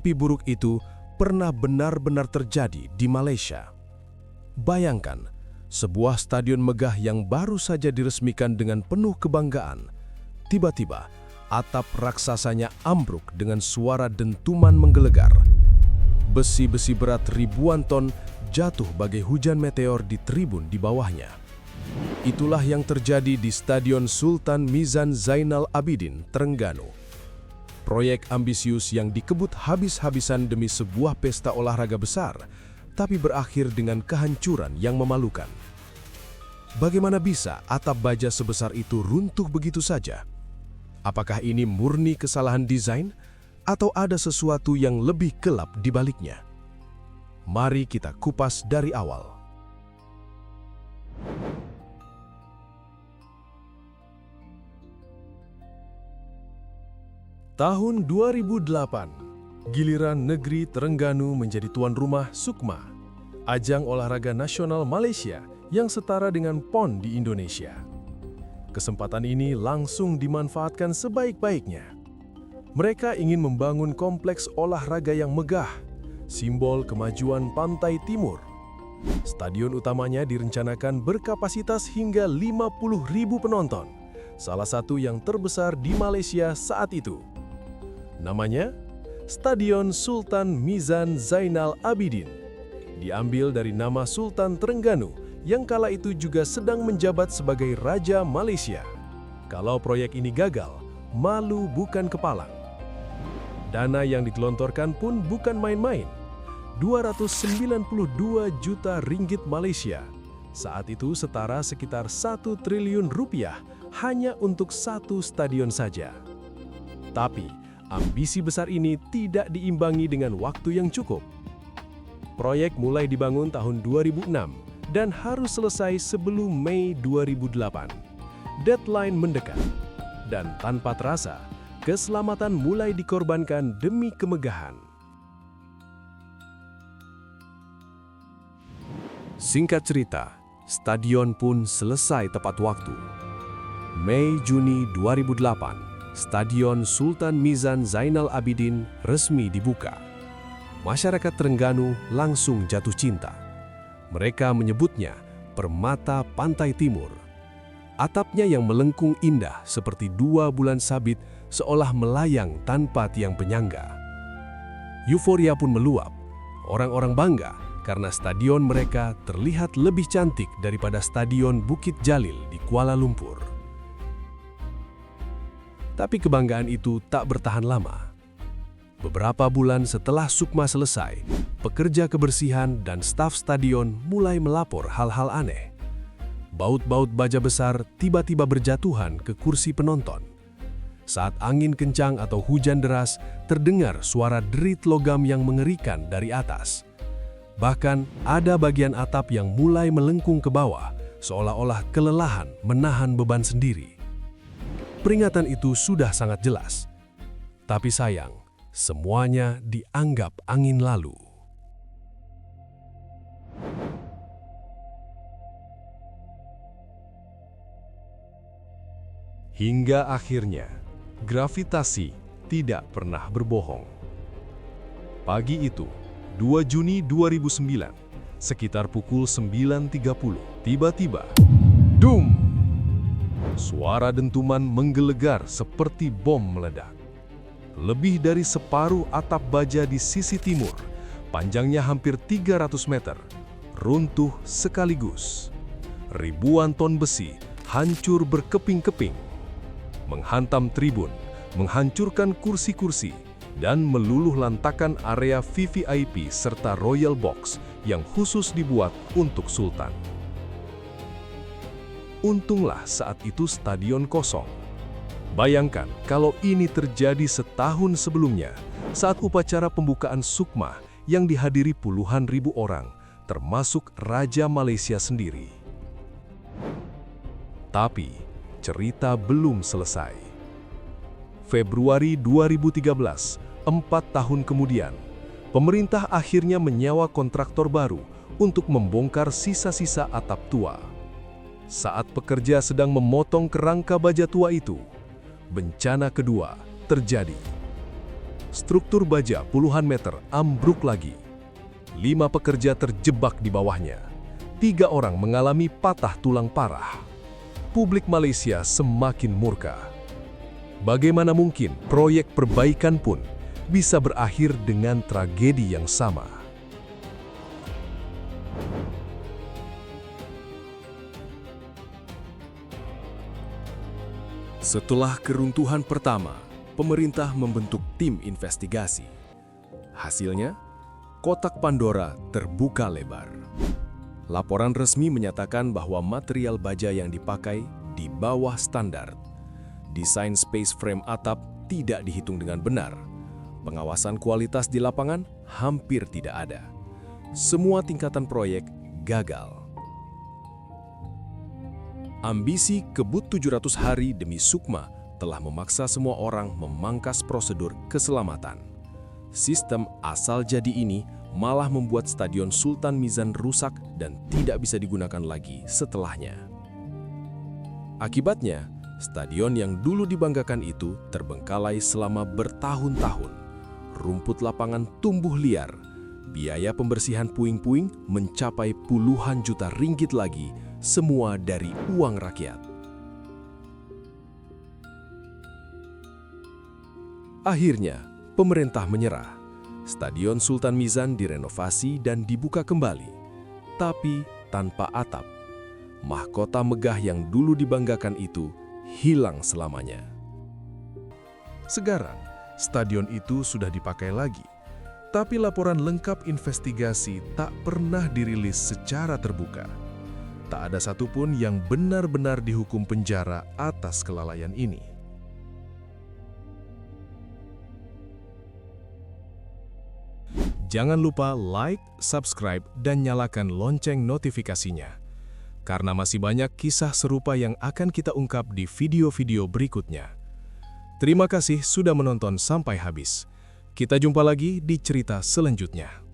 Mimpi buruk itu pernah benar-benar terjadi di Malaysia. Bayangkan, sebuah stadion megah yang baru saja diresmikan dengan penuh kebanggaan. Tiba-tiba, atap raksasanya ambruk dengan suara dentuman menggelegar. Besi-besi berat ribuan ton jatuh bagai hujan meteor di tribun di bawahnya. Itulah yang terjadi di Stadion Sultan Mizan Zainal Abidin, Terengganu. Proyek ambisius yang dikebut habis-habisan demi sebuah pesta olahraga besar, tapi berakhir dengan kehancuran yang memalukan. Bagaimana bisa atap baja sebesar itu runtuh begitu saja? Apakah ini murni kesalahan desain, atau ada sesuatu yang lebih gelap di baliknya? Mari kita kupas dari awal. Tahun 2008, giliran negeri Terengganu menjadi tuan rumah SUKMA, ajang olahraga nasional Malaysia yang setara dengan PON di Indonesia. Kesempatan ini langsung dimanfaatkan sebaik-baiknya. Mereka ingin membangun kompleks olahraga yang megah, simbol kemajuan Pantai Timur. Stadion utamanya direncanakan berkapasitas hingga 50.000 penonton, salah satu yang terbesar di Malaysia saat itu. Namanya Stadion Sultan Mizan Zainal Abidin, diambil dari nama Sultan Terengganu yang kala itu juga sedang menjabat sebagai Raja Malaysia. Kalau proyek ini gagal, malu bukan kepalang. Dana yang digelontorkan pun bukan main-main, 292 juta ringgit Malaysia. Saat itu setara sekitar 1 triliun rupiah hanya untuk satu stadion saja. Tapi, ambisi besar ini tidak diimbangi dengan waktu yang cukup. Proyek mulai dibangun tahun 2006 dan harus selesai sebelum Mei 2008. Deadline mendekat, dan tanpa terasa, keselamatan mulai dikorbankan demi kemegahan. Singkat cerita, stadion pun selesai tepat waktu. Mei-Juni 2008, Stadion Sultan Mizan Zainal Abidin resmi dibuka. Masyarakat Terengganu langsung jatuh cinta. Mereka menyebutnya Permata Pantai Timur. Atapnya yang melengkung indah seperti 2 bulan sabit seolah melayang tanpa tiang penyangga. Euforia pun meluap. Orang-orang bangga karena stadion mereka terlihat lebih cantik daripada Stadion Bukit Jalil di Kuala Lumpur. Tapi kebanggaan itu tak bertahan lama. Beberapa bulan setelah SUKMA selesai, pekerja kebersihan dan staf stadion mulai melapor hal-hal aneh. Baut-baut baja besar tiba-tiba berjatuhan ke kursi penonton. Saat angin kencang atau hujan deras, terdengar suara derit logam yang mengerikan dari atas. Bahkan ada bagian atap yang mulai melengkung ke bawah, seolah-olah kelelahan menahan beban sendiri. Peringatan itu sudah sangat jelas. Tapi sayang, semuanya dianggap angin lalu. Hingga akhirnya, gravitasi tidak pernah berbohong. Pagi itu, 2 Juni 2009, sekitar pukul 9.30, tiba-tiba, DUM! Suara dentuman menggelegar seperti bom meledak. Lebih dari separuh atap baja di sisi timur, panjangnya hampir 300 meter, runtuh sekaligus. Ribuan ton besi hancur berkeping-keping, menghantam tribun, menghancurkan kursi-kursi, dan meluluh lantakan area VVIP serta Royal Box yang khusus dibuat untuk Sultan. Untunglah saat itu stadion kosong. Bayangkan kalau ini terjadi setahun sebelumnya, saat upacara pembukaan SUKMA yang dihadiri puluhan ribu orang, termasuk Raja Malaysia sendiri. Tapi, cerita belum selesai. Februari 2013, 4 tahun kemudian, pemerintah akhirnya menyewa kontraktor baru untuk membongkar sisa-sisa atap tua. Saat pekerja sedang memotong kerangka baja tua itu, bencana kedua terjadi. struktur baja puluhan meter ambruk lagi. 5 pekerja terjebak di bawahnya. 3 orang mengalami patah tulang parah. Publik Malaysia semakin murka. Bagaimana mungkin proyek perbaikan pun bisa berakhir dengan tragedi yang sama? Setelah keruntuhan pertama, pemerintah membentuk tim investigasi. Hasilnya, kotak Pandora terbuka lebar. Laporan resmi menyatakan bahwa material baja yang dipakai di bawah standar. Desain space frame atap tidak dihitung dengan benar. Pengawasan kualitas di lapangan hampir tidak ada. Semua tingkatan proyek gagal. Ambisi kebut 700 hari demi Sukma telah memaksa semua orang memangkas prosedur keselamatan. Sistem asal jadi ini malah membuat Stadion Sultan Mizan rusak dan tidak bisa digunakan lagi setelahnya. Akibatnya, stadion yang dulu dibanggakan itu terbengkalai selama bertahun-tahun. Rumput lapangan tumbuh liar, biaya pembersihan puing-puing mencapai puluhan juta ringgit lagi, semua dari uang rakyat. Akhirnya, pemerintah menyerah. Stadion Sultan Mizan direnovasi dan dibuka kembali, tapi tanpa atap. Mahkota megah yang dulu dibanggakan itu hilang selamanya. Sekarang, stadion itu sudah dipakai lagi, tapi laporan lengkap investigasi tak pernah dirilis secara terbuka. Tak ada satupun yang benar-benar dihukum penjara atas kelalaian ini. Jangan lupa like, subscribe, dan nyalakan lonceng notifikasinya. Karena masih banyak kisah serupa yang akan kita ungkap di video-video berikutnya. Terima kasih sudah menonton sampai habis. Kita jumpa lagi di cerita selanjutnya.